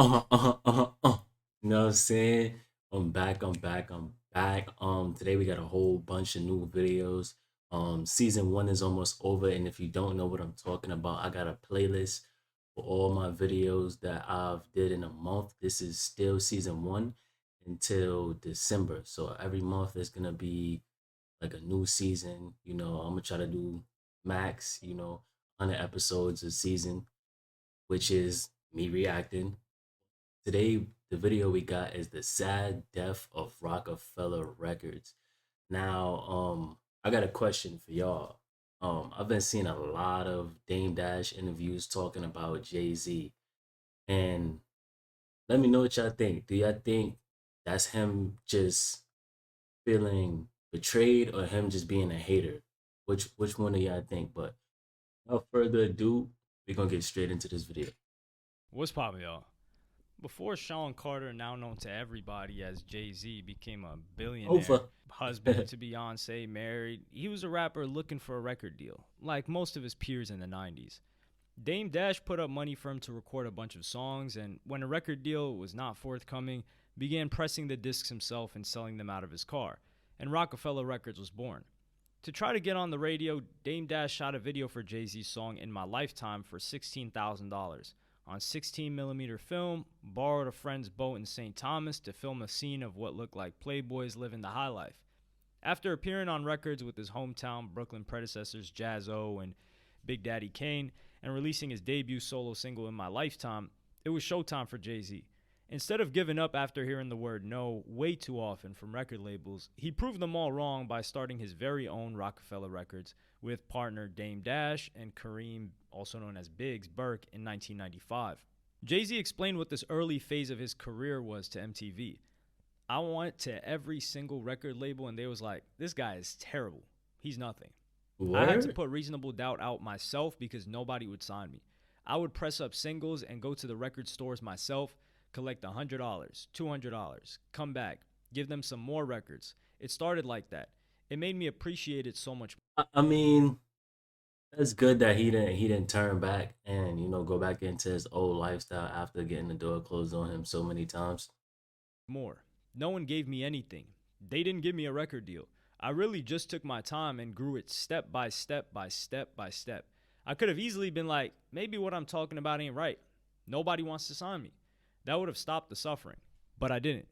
You know what I'm saying? I'm back. Today we got a whole bunch of new videos. Season one is almost over, and if you don't know what I'm talking about, I got a playlist for all my videos that I've did in a month. This is still season one until December. So every month is gonna be like a new season. I'm gonna try to do max, 100 episodes a season, which is me reacting. Today, the video we got is the sad death of Roc-A-Fella Records. Now, I got a question for y'all. I've been seeing a lot of Dame Dash interviews talking about Jay-Z, and let me know what y'all think. Do y'all think that's him just feeling betrayed or him just being a hater? Which one do y'all think? But without further ado, we're gonna get straight into this video. What's poppin', y'all? Before Sean Carter, now known to everybody as Jay Z, became a billionaire, Over. husband to Beyonce, married, he was a rapper looking for a record deal, like most of his peers in the 90s. Dame Dash put up money for him to record a bunch of songs, and when a record deal was not forthcoming, began pressing the discs himself and selling them out of his car, and Roc-A-Fella Records was born. To try to get on the radio, Dame Dash shot a video for Jay Z's song In My Lifetime for $16,000 on 16mm film, borrowed a friend's boat in St. Thomas to film a scene of what looked like playboys living the high life. After appearing on records with his hometown Brooklyn predecessors Jaz-O and Big Daddy Kane and releasing his debut solo single In My Lifetime, it was showtime for Jay Z. Instead of giving up after hearing the word no way too often from record labels, he proved them all wrong by starting his very own Roc-A-Fella Records with partner Dame Dash and Kareem, also known as Biggs, Burke in 1995. Jay Z explained what this early phase of his career was to MTV. I went to every single record label and they was like, this guy is terrible. He's nothing. I had to Word? put Reasonable Doubt out myself because nobody would sign me. I would press up singles and go to the record stores myself, collect $100, $200, come back, give them some more records. It started like that. It made me appreciate it so much I mean, it's good that he didn't turn back and go back into his old lifestyle after getting the door closed on him so many times. more. No one gave me anything. They didn't give me a record deal. I really just took my time and grew it step by step by step by step. I could have easily been like, maybe what I'm talking about ain't right. Nobody wants to sign me. That would have stopped the suffering. But I didn't.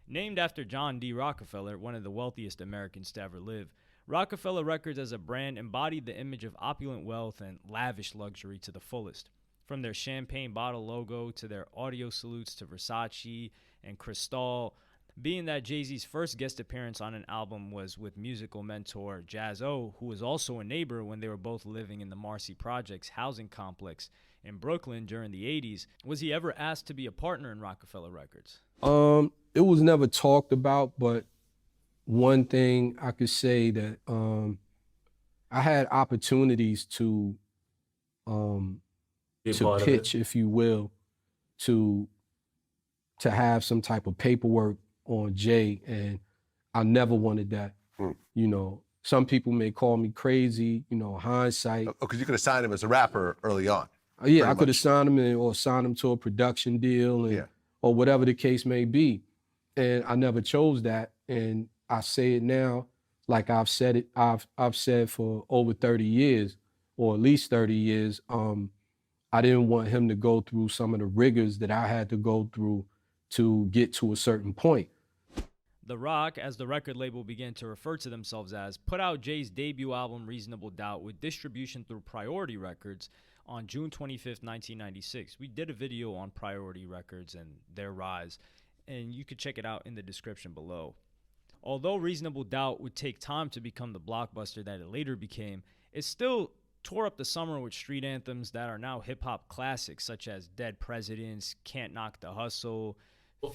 Named after John D. Rockefeller, one of the wealthiest Americans to ever live, Roc-A-Fella Records as a brand embodied the image of opulent wealth and lavish luxury to the fullest. From their champagne bottle logo to their audio salutes to Versace and Cristal, being that Jay Z's first guest appearance on an album was with musical mentor Jaz-O, who was also a neighbor when they were both living in the Marcy Projects housing complex in Brooklyn during the 80s, was he ever asked to be a partner in Roc-A-Fella Records? It was never talked about, but one thing I could say that I had opportunities um, Be a to part of it. pitch, if you will, to have some type of paperwork on Jay, and I never wanted that. You know, some people may call me crazy. Hindsight. Oh, because you could have signed him as a rapper early on. Yeah, pretty I could have much. signed him or signed him to a production deal, and Yeah. or whatever the case may be. And I never chose that. And I say it now, like I've said it. I've said for over 30 years, or at least 30 years. I didn't want him to go through some of the rigors that I had to go through to get to a certain point. The Rock, as the record label began to refer to themselves as, put out Jay's debut album Reasonable Doubt with distribution through Priority Records on June 25th, 1996. We did a video on Priority Records and their rise, and you could check it out in the description below. Although Reasonable Doubt would take time to become the blockbuster that it later became, it still tore up the summer with street anthems that are now hip hop classics such as Dead Presidents, Can't Knock the Hustle,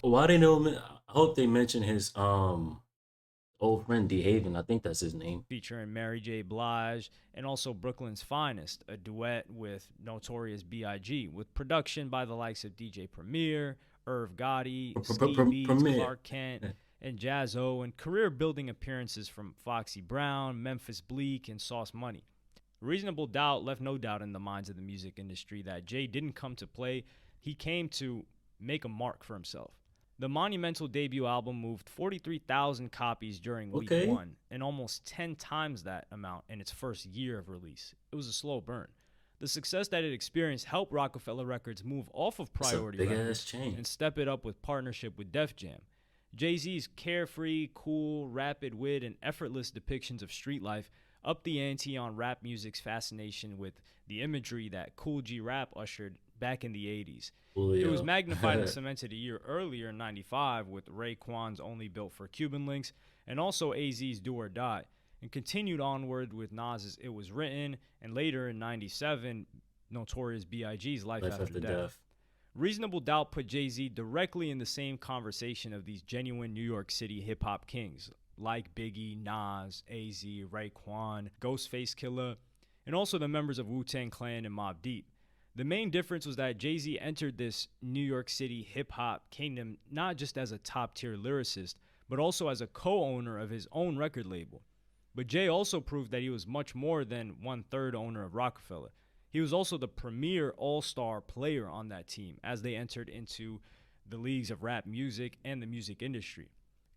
Why they know? I hope they mention his old friend Dehaven. I think that's his name. featuring Mary J. Blige, and also Brooklyn's Finest, a duet with Notorious B.I.G., with production by the likes of DJ Premier, Irv Gotti, Ski Beats, Premier. Clark Kent, and Jaz-O, and career-building appearances from Foxy Brown, Memphis Bleak, and Sauce Money. Reasonable Doubt left no doubt in the minds of the music industry that Jay didn't come to play, he came to make a mark for himself. The monumental debut album moved 43,000 copies during week one, and almost 10 times that amount in its first year of release. It was a slow burn. The success that it experienced helped Roc-A-Fella Records move off of Priority Records and step it up with partnership with Def Jam. Jay-Z's carefree, cool, rapid wit, and effortless depictions of street life upped the ante on rap music's fascination with the imagery that Cool G rap ushered back in the 80s. It was magnified and cemented a year earlier in 95 with Raekwon's Only Built for Cuban Links and also AZ's Do or Die, and continued onward with Nas's It Was Written, and later in 97, Notorious B.I.G.'s Life After Death. Reasonable Doubt put Jay-Z directly in the same conversation of these genuine New York City hip-hop kings, like Biggie, Nas, AZ, Raekwon, Ghostface Killah, and also the members of Wu-Tang Clan and Mobb Deep. The main difference was that Jay-Z entered this New York City hip-hop kingdom not just as a top-tier lyricist, but also as a co-owner of his own record label. But Jay also proved that he was much more than one-third owner of Roc-A-Fella. He was also the premier all-star player on that team as they entered into the leagues of rap music and the music industry.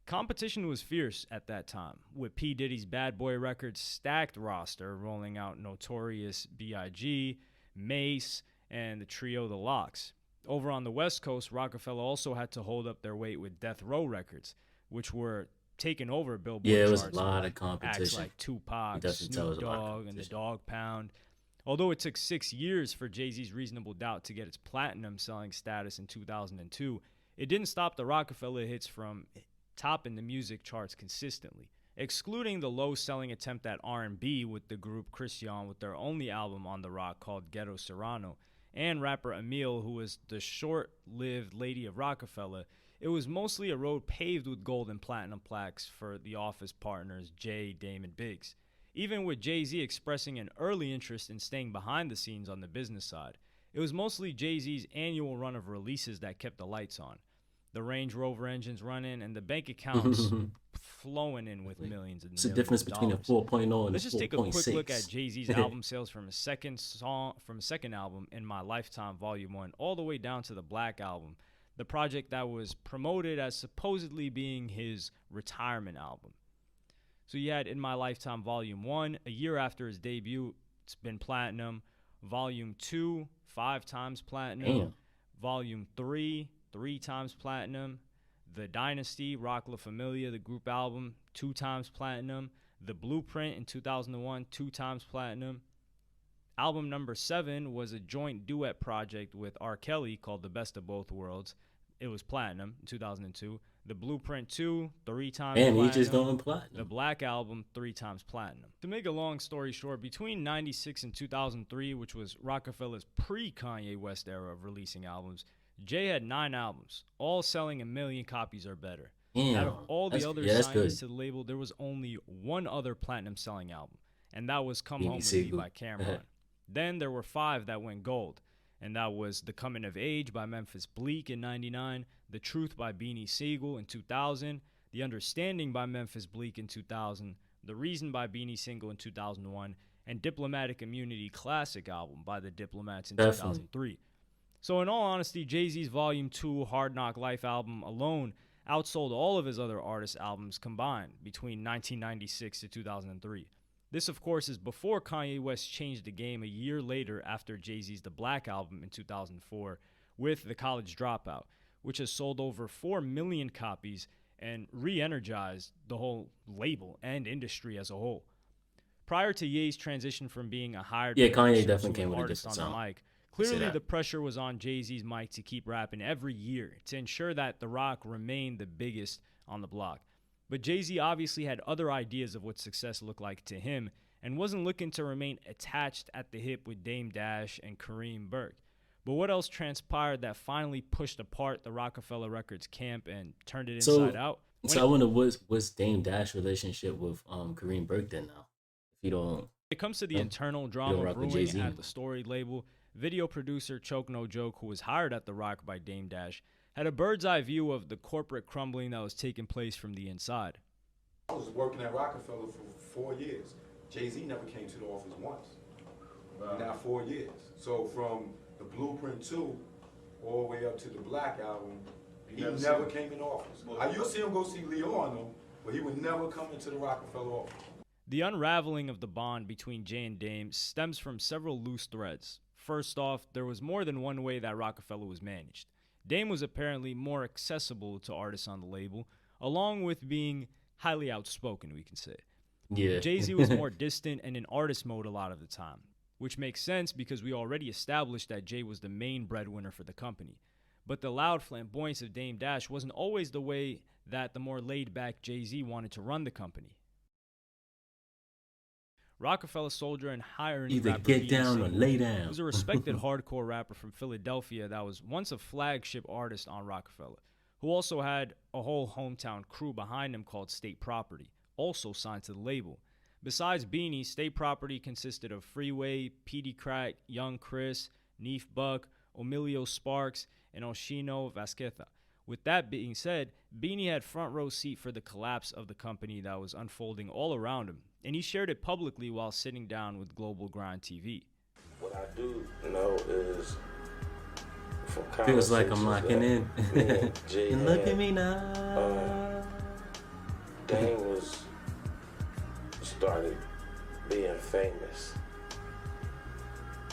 Competition was fierce at that time, with P. Diddy's Bad Boy Records' stacked roster rolling out Notorious B.I.G., Mace, and the trio The Lox. Over on the West Coast, Roc-A-Fella also had to hold up their weight with Death Row Records, which were taking over Billboard charts. Yeah, it was a lot of competition. Acts like Tupac, Snoop Dogg, and the Dogg Pound. Although it took 6 years for Jay-Z's Reasonable Doubt to get its platinum selling status in 2002, it didn't stop the Roc-A-Fella hits from topping the music charts consistently. Excluding the low-selling attempt at R&B with the group Christian with their only album on the rock called Ghetto Serrano, and rapper Emil, who was the short-lived Lady of Roc-A-Fella, it was mostly a road paved with gold and platinum plaques for the Office partners Jay, Dame, and Biggs. Even with Jay-Z expressing an early interest in staying behind the scenes on the business side, it was mostly Jay-Z's annual run of releases that kept the lights on. The Range Rover engines running and the bank accounts flowing in with millions and millions. It's the difference between a 4.0 and a 4.6. Let's just take a quick look at Jay-Z's album sales from his second album, In My Lifetime Volume 1, all the way down to the Black Album, the project that was promoted as supposedly being his retirement album. So you had In My Lifetime Volume 1, a year after his debut, it's been platinum. Volume 2, 5 times platinum. Damn. Volume 3, 3 times platinum. The Dynasty, Rock La Familia, the group album, 2 times platinum. The Blueprint in 2001, 2 times platinum. Album number 7 was a joint duet project with R. Kelly called The Best of Both Worlds. It was platinum in 2002. The Blueprint 2, 3 times platinum. He just going platinum. The Black Album, 3 times platinum. To make a long story short, between 96 and 2003, which was Roc-A-Fella's pre-Kanye West era of releasing albums, Jay had 9 albums, all selling 1 million copies or better. Out of all the other signings to the label, there was only one other platinum-selling album, and that was Come Home With Me by Cameron. Then there were 5 that went gold, and that was The Coming of Age by Memphis Bleek in 99, The Truth by Beanie Siegel in 2000, The Understanding by Memphis Bleek in 2000, The Reason by Beanie Siegel in 2001, and Diplomatic Immunity Classic album by the Diplomats in 2003. So in all honesty, Jay-Z's Volume 2 Hard Knock Life album alone outsold all of his other artists' albums combined between 1996 to 2003. This, of course, is before Kanye West changed the game a year later after Jay-Z's The Black Album in 2004 with The College Dropout, which has sold over 4 million copies and re-energized the whole label and industry as a whole. Prior to Ye's transition from being a hired Kanye definitely came with a artist different on sound. the mic, clearly the pressure was on Jay-Z's mic to keep rapping every year to ensure that The Rock remained the biggest on the block. But Jay-Z obviously had other ideas of what success looked like to him and wasn't looking to remain attached at the hip with Dame Dash and Kareem Burke. But what else transpired that finally pushed apart the Roc-A-Fella Records camp and turned it inside out? So I wonder what's Dame Dash relationship with Kareem Burke then now? If you don't... When it comes to the internal drama brewing at the Story label, video producer Choke No Joke, who was hired at The Rock by Dame Dash, had a bird's eye view of the corporate crumbling that was taking place from the inside. I was working at Roc-A-Fella for 4 years. Jay-Z never came to the office once. Wow. Now 4 years. So from the Blueprint 2 all the way up to the Black album, he Never never seen came in office. I used to see him go see Leon though, but he would never come into the Roc-A-Fella office. The unraveling of the bond between Jay and Dame stems from several loose threads. First off, there was more than one way that Roc-A-Fella was managed. Dame was apparently more accessible to artists on the label, along with being highly outspoken, we can say. Yeah. Jay-Z was more distant and in artist mode a lot of the time, which makes sense because we already established that Jay was the main breadwinner for the company. But the loud flamboyance of Dame Dash wasn't always the way that the more laid-back Jay-Z wanted to run the company. Roc-A-Fella soldier and high-earning Either rapper get Beanie down or Sigel lay down. was a respected hardcore rapper from Philadelphia that was once a flagship artist on Roc-A-Fella, who also had a whole hometown crew behind him called State Property, also signed to the label. Besides Beanie, State Property consisted of Freeway, Petey Crack, Young Chris, Neef Buck, Emilio Sparks, and Oshino Vasqueza. With that being said, Beanie had front row seat for the collapse of the company that was unfolding all around him, and he shared it publicly while sitting down with Global Grind TV. What I do know is from Feels like I'm locking in. Jay And look at me now. Dame started being famous.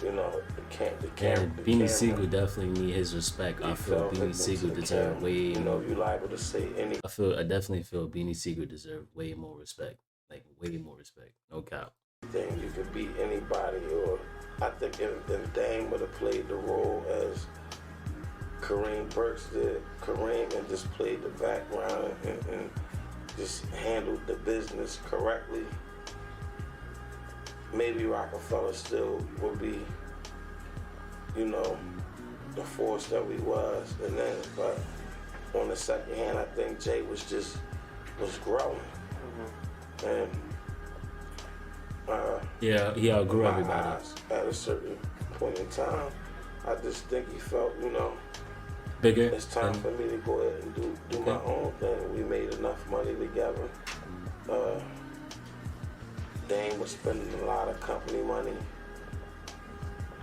You know, Beanie Sigel definitely need his respect. I feel Beanie Sigel deserve way You know, more. you're liable to say any. I definitely feel Beanie Sigel deserve way more respect. Like way more respect. No cap. Thing you could beat anybody, or I think if Dame would have played the role as Kareem Burks did, Kareem, and just played the background and just handled the business correctly, maybe Roc-A-Fella still would be, you know, the force that we was. And then, but on the second hand, I think Jay was growing. And he outgrew my everybody. eyes, at a certain point in time, I just think he felt, you know, Bigger. it's time for me to go ahead and do my own thing. We made enough money together. Dame was spending a lot of company money,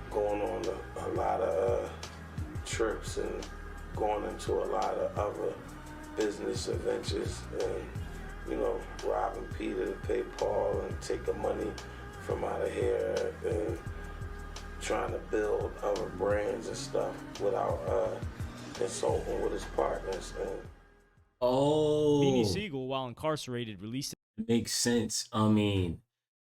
going on a lot of trips and going into a lot of other business adventures, and you know, robbing Peter to pay Paul and taking money from out of here and trying to build other brands and stuff without consulting with his partners. And Beanie Oh, Sigel, while incarcerated, released makes sense. I mean,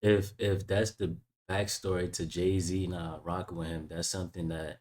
if that's the backstory to Jay-Z not rocking with him, that's something that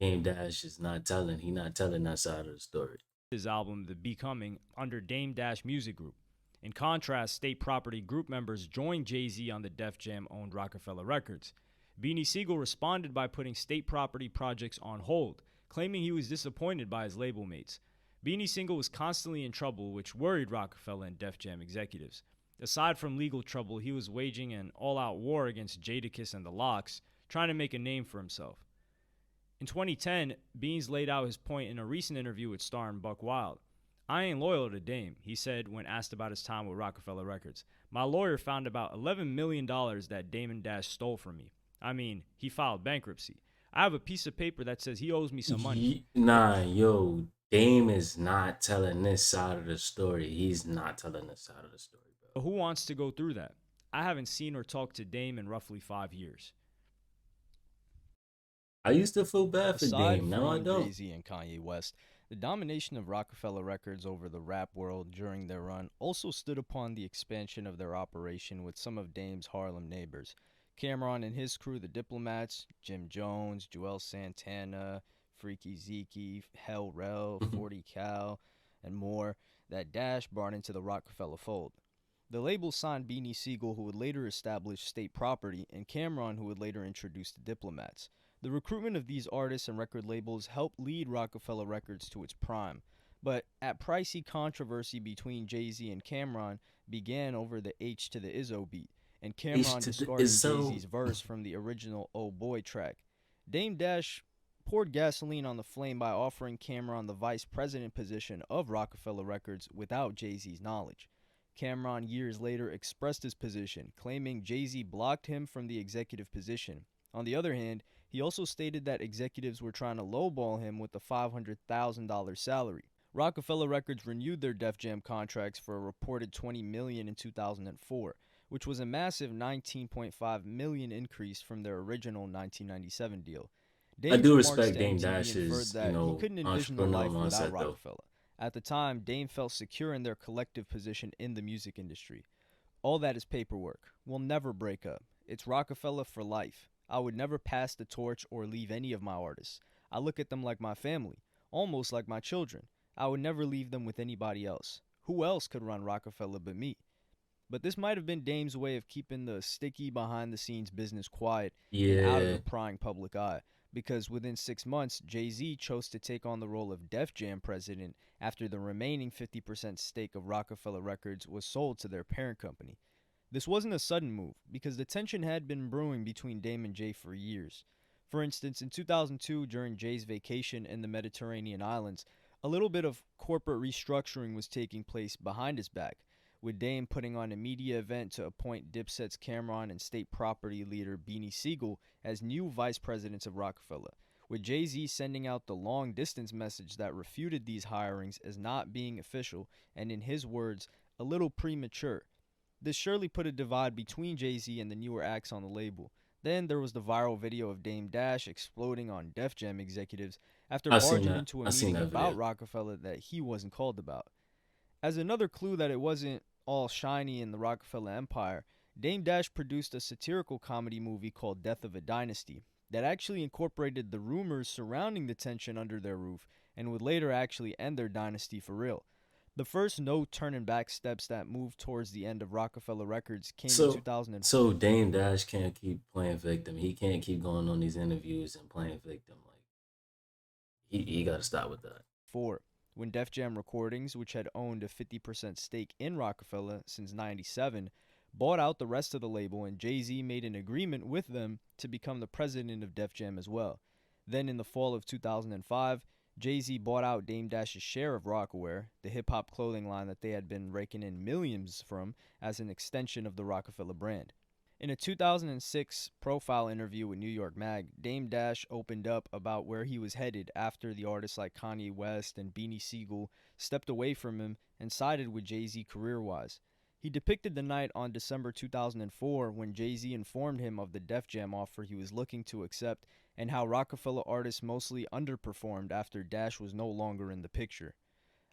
Dame Dash is not telling. He not telling that side of the story. his album The Becoming under Dame Dash Music Group. In contrast, State Property group members joined Jay-Z on the Def Jam-owned Roc-A-Fella Records. Beanie Sigel responded by putting State Property projects on hold, claiming he was disappointed by his label mates. Beanie Sigel was constantly in trouble, which worried Roc-A-Fella and Def Jam executives. Aside from legal trouble, he was waging an all-out war against Jadakiss and the Lox, trying to make a name for himself. In 2010, Beans laid out his point in a recent interview with Star and Buck Wild. "I ain't loyal to Dame," he said when asked about his time with Roc-A-Fella Records. "My lawyer found about $11 million that Damon Dash stole from me. I mean, he filed bankruptcy. I have a piece of paper that says he owes me some money." Nah, yo, Dame is not telling this side of the story. He's not telling this side of the story, bro. But who wants to go through that? I haven't seen or talked to Dame in roughly 5 years. I used to feel bad for Aside Dame. Now I from don't. Jay-Z and Kanye West, the domination of Roc-A-Fella Records over the rap world during their run also stood upon the expansion of their operation with some of Dame's Harlem neighbors. Cameron and his crew, the Diplomats, Jim Jones, Joel Santana, Freaky Zeke, Hell Rel, 40 Cal, and more, that Dash brought into the Roc-A-Fella fold. The label signed Beanie Sigel, who would later establish State Property, and Cameron, who would later introduce the Diplomats. The recruitment of these artists and record labels helped lead Roc-A-Fella Records to its prime, but at pricey controversy between Jay-Z and Cameron began over the H to the Izzo beat, and Cameron to the discarded Izzo. Jay-Z's verse from the original Oh Boy track. Dame Dash poured gasoline on the flame by offering Cameron the vice president position of Roc-A-Fella Records without Jay-Z's knowledge. Cameron years later expressed his position, claiming Jay-Z blocked him from the executive position. On the other hand, he He also stated that executives were trying to lowball him with a $500,000 salary. Roc-A-Fella Records renewed their Def Jam contracts for a reported $20 million in 2004, which was a massive $19.5 million increase from their original 1997 deal. I Dame's do remarks respect to Dame MTV inferred Dash's, that he couldn't envision a entrepreneurial life without mindset though. Roc-A-Fella. At the time, Dame felt secure in their collective position in the music industry. All that is paperwork. We'll never break up. It's Roc-A-Fella for life. I would never pass the torch or leave any of my artists. I look at them like my family, almost like my children. I would never leave them with anybody else. Who else could run Roc-A-Fella but me? But this might have been Dame's way of keeping the sticky behind-the-scenes business quiet and out of Yeah. the prying public eye, because within 6 months, Jay-Z chose to take on the role of Def Jam president after the remaining 50% stake of Roc-A-Fella Records was sold to their parent company. This wasn't a sudden move, because the tension had been brewing between Dame and Jay for years. For instance, in 2002, during Jay's vacation in the Mediterranean islands, a little bit of corporate restructuring was taking place behind his back, with Dame putting on a media event to appoint Dipset's Cameron and state property leader Beanie Siegel as new vice presidents of Roc-A-Fella, with Jay-Z sending out the long-distance message that refuted these hirings as not being official and, in his words, a little premature. This surely put a divide between Jay-Z and the newer acts on the label. Then there was the viral video of Dame Dash exploding on Def Jam executives after I seen barging that. into a I seen meeting that about video. Roc-A-Fella that he wasn't called about. As another clue that it wasn't all shiny in the Roc-A-Fella empire, Dame Dash produced a satirical comedy movie called Death of a Dynasty that actually incorporated the rumors surrounding the tension under their roof and would later actually end their dynasty for real. The first no turning back steps that moved towards the end of Roc-A-Fella Records came in So 2004. so Dame Dash can't keep playing victim. He can't keep going on these interviews and playing victim. Like he gotta stop with that. When Def Jam Recordings, which had owned a 50% stake in Roc-A-Fella since '97, bought out the rest of the label, and Jay-Z made an agreement with them to become the president of Def Jam as well. Then in the fall of 2005, Jay-Z bought out Dame Dash's share of Rocawear, the hip-hop clothing line that they had been raking in millions from as an extension of the Roc-A-Fella brand. In a 2006 profile interview with New York Mag, Dame Dash opened up about where he was headed after the artists like Kanye West and Beanie Siegel stepped away from him and sided with Jay-Z career-wise. He depicted the night on December 2004 when Jay-Z informed him of the Def Jam offer he was looking to accept and how Roc-A-Fella artists mostly underperformed after Dash was no longer in the picture.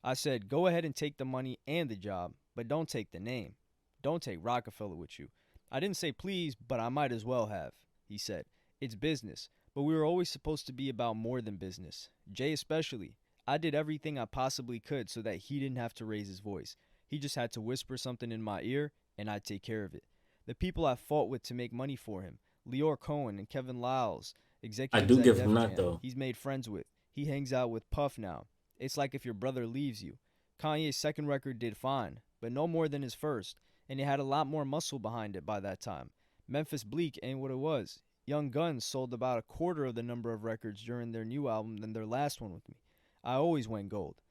I said, go ahead and take the money and the job, but don't take the name. Don't take Roc-A-Fella with you. I didn't say please, but I might as well have, he said. It's business, but we were always supposed to be about more than business. Jay especially. I did everything I possibly could so that he didn't have to raise his voice. He just had to whisper something in my ear, and I'd take care of it. The people I fought with to make money for him, Leor Cohen and Kevin Lyles, I executives do at give Def him that Jam, though. he's made friends with. He hangs out with Puff now. It's like if your brother leaves you. Kanye's second record did fine, but no more than his first, and it had a lot more muscle behind it by that time. Memphis Bleak ain't what it was. Young Guns sold about a quarter of the number of records during their new album than their last one with me. I always went gold.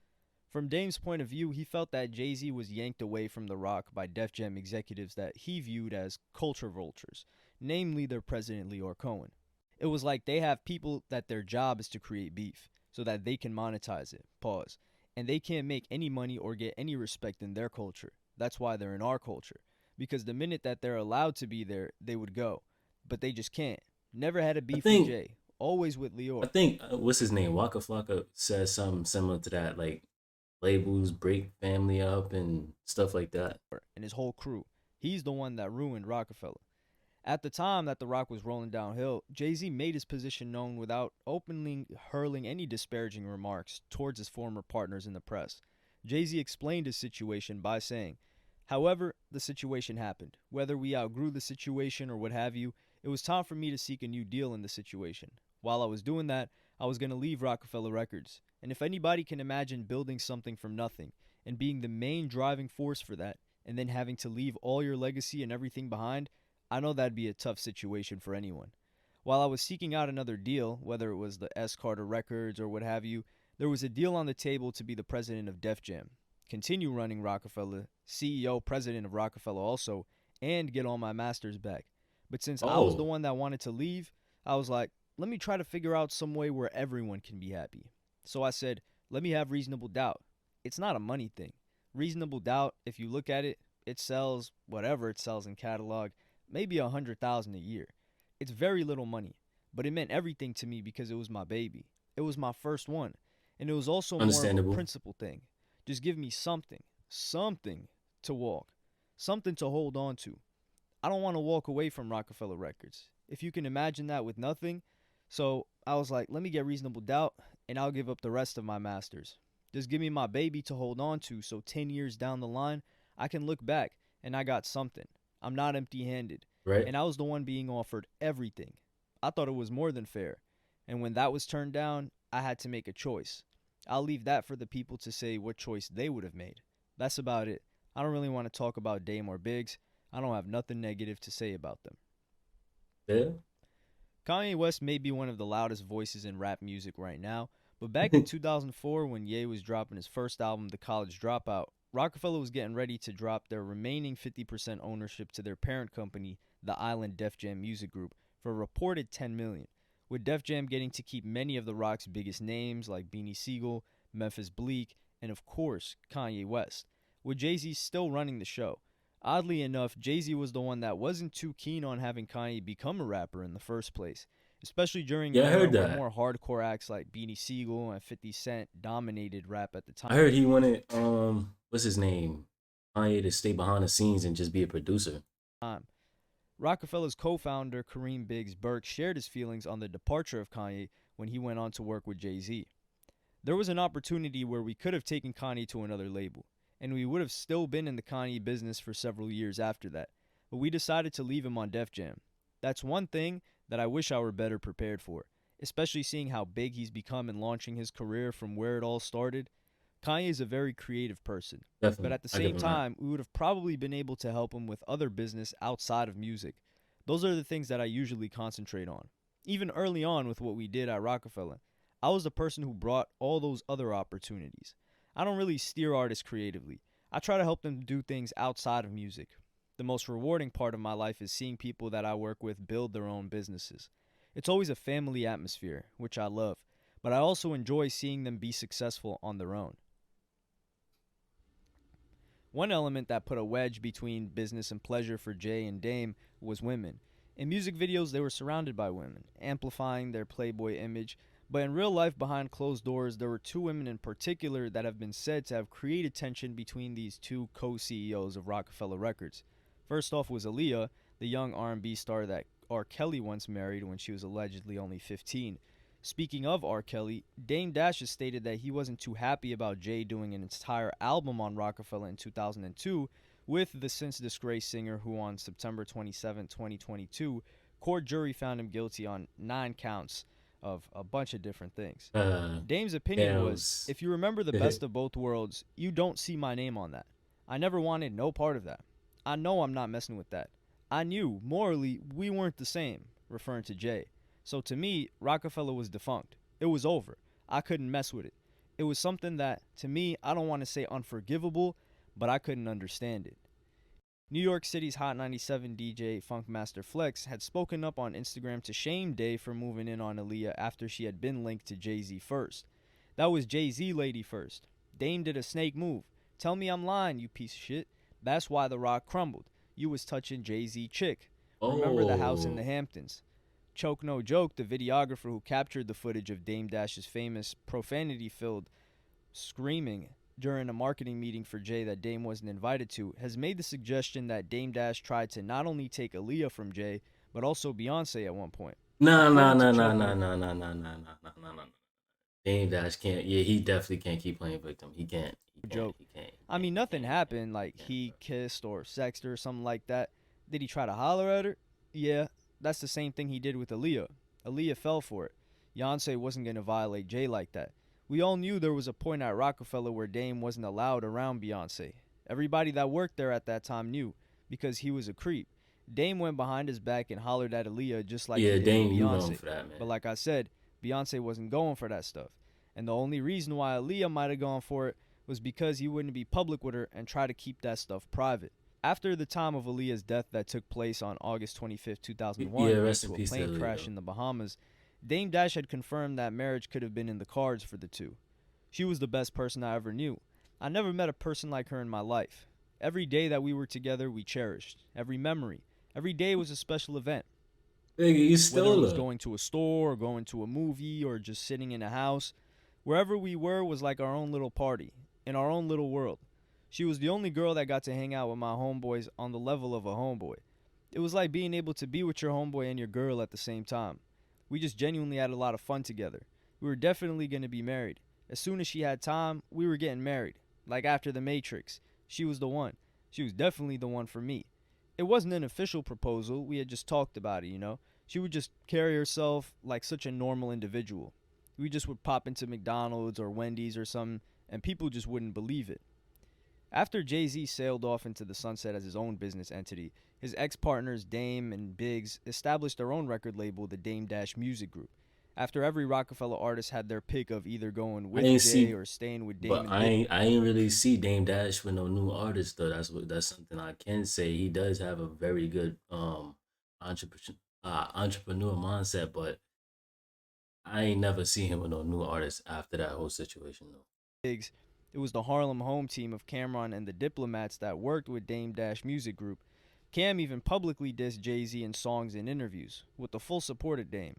From Dame's point of view, he felt that Jay-Z was yanked away from the Rock by Def Jam executives that he viewed as culture vultures, namely their president Leor Cohen. It was like they have people that their job is to create beef so that they can monetize it. Pause. And they can't make any money or get any respect in their culture. That's why they're in our culture. Because the minute that they're allowed to be there, they would go. But they just can't. Never had a I beef with think Jay. Always with I Leor. think what's his name? Waka Flocka says something similar to that, like labels break family up and stuff like that. And his whole crew. He's the one that ruined Roc-A-Fella. At the time that The Rock was rolling downhill, Jay-Z made his position known without openly hurling any disparaging remarks towards his former partners in the press. Jay-Z explained his situation by saying, however, the situation happened. Whether we outgrew the situation or what have you, it was time for me to seek a new deal in the situation. While I was doing that, I was going to leave Roc-A-Fella Records. And if anybody can imagine building something from nothing and being the main driving force for that, and then having to leave all your legacy and everything behind, I know that'd be a tough situation for anyone. While I was seeking out another deal, whether it was the S. Carter Records or what have you, there was a deal on the table to be the president of Def Jam, continue running Roc-A-Fella, CEO, president of Roc-A-Fella also, and get all my masters back. But since I was the Oh, one that wanted to leave, I was like, let me try to figure out some way where everyone can be happy. So I said, let me have Reasonable Doubt. It's not a money thing. Reasonable Doubt, if you look at it, it sells whatever it sells in catalog, maybe 100,000 a year. It's very little money, but it meant everything to me because it was my baby. It was my first one, and it was also more of a Understandable. principle thing. Just give me something to walk, something to hold on to. I don't want to walk away from Roc-A-Fella Records. If you can imagine that with nothing. So I was like, let me get Reasonable Doubt, and I'll give up the rest of my masters. Just give me my baby to hold on to so 10 years down the line, I can look back and I got something. I'm not empty-handed. Right. And I was the one being offered everything. I thought it was more than fair. And when that was turned down, I had to make a choice. I'll leave that for the people to say what choice they would have made. That's about it. I don't really want to talk about Dame or Biggs. I don't have nothing negative to say about them. Yeah. Kanye West may be one of the loudest voices in rap music right now, but back in 2004 when Ye was dropping his first album, The College Dropout, Roc-A-Fella was getting ready to drop their remaining 50% ownership to their parent company, the Island Def Jam Music Group, for a reported $10 million, with Def Jam getting to keep many of the Rock's biggest names like Beanie Sigel, Memphis Bleek, and of course, Kanye West, with Jay-Z still running the show. Oddly enough, Jay-Z was the one that wasn't too keen on having Kanye become a rapper in the first place, especially during Yeah, I an era heard where that. more hardcore acts like Beanie Sigel and 50 Cent dominated rap at the time. I heard he wanted what's his name? Kanye to stay behind the scenes and just be a producer. Roc-A-Fella's co-founder Kareem Biggs Burke shared his feelings on the departure of Kanye when he went on to work with Jay-Z. There was an opportunity where we could have taken Kanye to another label, and we would have still been in the Kanye business for several years after that, but we decided to leave him on Def Jam. That's one thing that I wish I were better prepared for, especially seeing how big he's become and launching his career from where it all started. Kanye is a very creative person, Definitely. but at the I give same him that. time, we would have probably been able to help him with other business outside of music. Those are the things that I usually concentrate on. Even early on with what we did at Roc-A-Fella, I was the person who brought all those other opportunities. I don't really steer artists creatively. I try to help them do things outside of music. The most rewarding part of my life is seeing people that I work with build their own businesses. It's always a family atmosphere, which I love, but I also enjoy seeing them be successful on their own. One element that put a wedge between business and pleasure for Jay and Dame was women. In music videos, they were surrounded by women, amplifying their playboy image, but in real life, behind closed doors, there were two women in particular that have been said to have created tension between these two co-CEOs of Roc-A-Fella Records. First off was Aaliyah, the young R&B star that R. Kelly once married when she was allegedly only 15. Speaking of R. Kelly, Dame Dash has stated that he wasn't too happy about Jay doing an entire album on Roc-A-Fella in 2002 with the since disgraced singer who on September 27, 2022, court jury found him guilty on 9 counts of a bunch of different things. Dame's opinion was, if you remember the best of both worlds, you don't see my name on that. I never wanted no part of that. I know I'm not messing with that. I knew, morally, we weren't the same, referring to Jay. So to me, Roc-A-Fella was defunct. It was over. I couldn't mess with it. It was something that, to me, I don't want to say unforgivable, but I couldn't understand it. New York City's Hot 97 DJ Funkmaster Flex had spoken up on Instagram to shame Day for moving in on Aaliyah after she had been linked to Jay-Z first. That was Jay-Z lady first. Dame did a snake move. Tell me I'm lying, you piece of shit. That's why The Rock crumbled. You was touching Jay-Z chick. Remember the house in the Hamptons. Choke No Joke, the videographer who captured the footage of Dame Dash's famous profanity-filled screaming during a marketing meeting for Jay that Dame wasn't invited to, has made the suggestion that Dame Dash tried to not only take Aaliyah from Jay, but also Beyonce at one point. No. According to Choke No. Dame Dash can't. Yeah, he definitely can't keep playing victim. He can't. Joke. He can't. I mean, nothing happened, like he kissed or sexed her or something like that. Did he try to holler at her? Yeah, that's the same thing he did with Aaliyah. Aaliyah fell for it. Beyonce wasn't going to violate Jay like that. We all knew there was a point at Roc-A-Fella where Dame wasn't allowed around Beyonce. Everybody that worked there at that time knew, because he was a creep. Dame went behind his back and hollered at Aaliyah just like he did Dame, with you Beyonce. known for that, man. But like I said, Beyonce wasn't going for that stuff. And the only reason why Aaliyah might have gone for it was because he wouldn't be public with her and try to keep that stuff private. After the time of Aaliyah's death that took place on August 25th, 2001, Yeah, rest due in to a peace to plane Aaliyah, crash though. in the Bahamas, Dame Dash had confirmed that marriage could have been in the cards for the two. She was the best person I ever knew. I never met a person like her in my life. Every day that we were together, we cherished. Every memory. Every day was a special event. Nigga, you Whether it stole was her. going to a store or going to a movie or just sitting in a house, wherever we were was like our own little party, in our own little world. She was the only girl that got to hang out with my homeboys on the level of a homeboy. It was like being able to be with your homeboy and your girl at the same time. We just genuinely had a lot of fun together. We were definitely going to be married. As soon as she had time, we were getting married. Like after The Matrix. She was the one. She was definitely the one for me. It wasn't an official proposal. We had just talked about it, you know? She would just carry herself like such a normal individual. We just would pop into McDonald's or Wendy's or something, and people just wouldn't believe it. After Jay-Z sailed off into the sunset as his own business entity, his ex-partners Dame and Biggs established their own record label, the Dame Dash Music Group. After every Roc-A-Fella artist had their pick of either going I with ain't Jay see, or staying with Dame but and Biggs. I ain't really see Dame Dash with no new artists though. That's something I can say. He does have a very good entrepreneur entrepreneur mindset, but I ain't never seen him with no new artists after that whole situation though. Biggs, it was the Harlem home team of Cameron and the Diplomats that worked with Dame Dash Music Group. Cam even publicly dissed Jay-Z in songs and interviews, with the full support of Dame.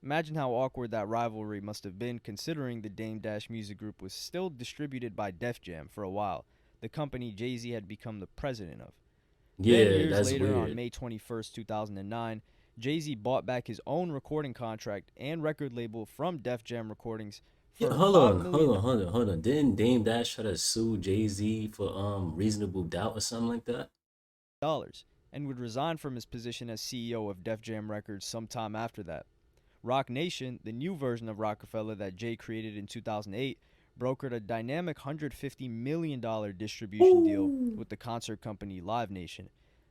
Imagine how awkward that rivalry must have been considering the Dame Dash Music Group was still distributed by Def Jam for a while, the company Jay-Z had become the president of. Then, Yeah, years that's later, on weird. May 21st, 2009, Jay-Z bought back his own recording contract and record label from Def Jam Recordings Yeah, for hold $5 on, million. hold on. Didn't Dame Dash try to sue Jay-Z for reasonable doubt or something like that? And would resign from his position as CEO of Def Jam Records sometime after that. Roc Nation, the new version of Roc-A-Fella that Jay created in 2008, brokered a dynamic $150 million distribution deal with the concert company Live Nation.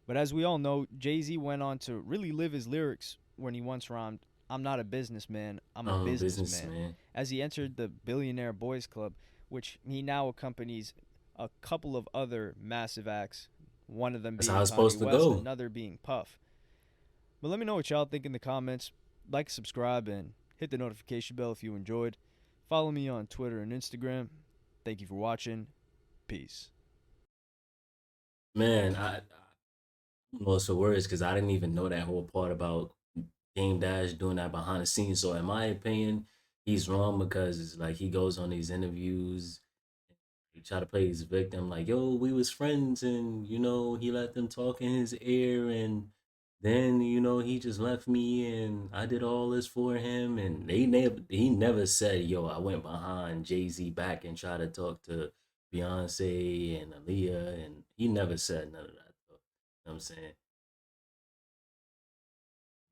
But as we all know, Jay-Z went on to really live his lyrics when he once rhymed, "I'm not a businessman, I'm a businessman," Businessman. as he entered the Billionaire Boys Club, which he now accompanies a couple of other massive acts, one of them That's how being it's Kanye supposed to West, go. another being Puff. But let me know what y'all think in the comments. Like, subscribe, and hit the notification bell if you enjoyed. Follow me on Twitter and Instagram. Thank you for watching. Peace. Man, I lost for words because I didn't even know that whole part about Dame Dash doing that behind the scenes. So in my opinion, he's wrong because it's like he goes on these interviews, he try to play his victim, like, yo, we was friends and he let them talk in his ear and then he just left me and I did all this for him and he never said, yo, I went behind Jay-Z back and tried to talk to Beyonce and Aaliyah, and he never said none of that though. You know what I'm saying?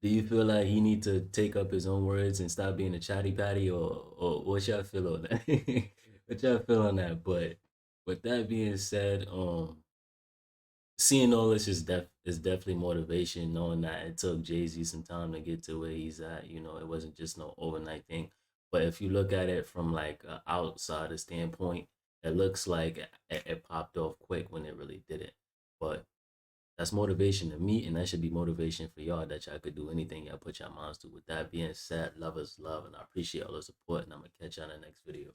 Do you feel like he need to take up his own words and stop being a chatty patty, or what y'all feel on that? What y'all feel on that? But with that being said, seeing all this is definitely motivation, knowing that it took Jay-Z some time to get to where he's at. It wasn't just no overnight thing. But if you look at it from like an outsider standpoint, it looks like it popped off quick when it really didn't. But that's motivation to me, and that should be motivation for y'all that y'all could do anything y'all put your minds to. With that being said, love is love, and I appreciate all the support, and I'm gonna catch y'all in the next video.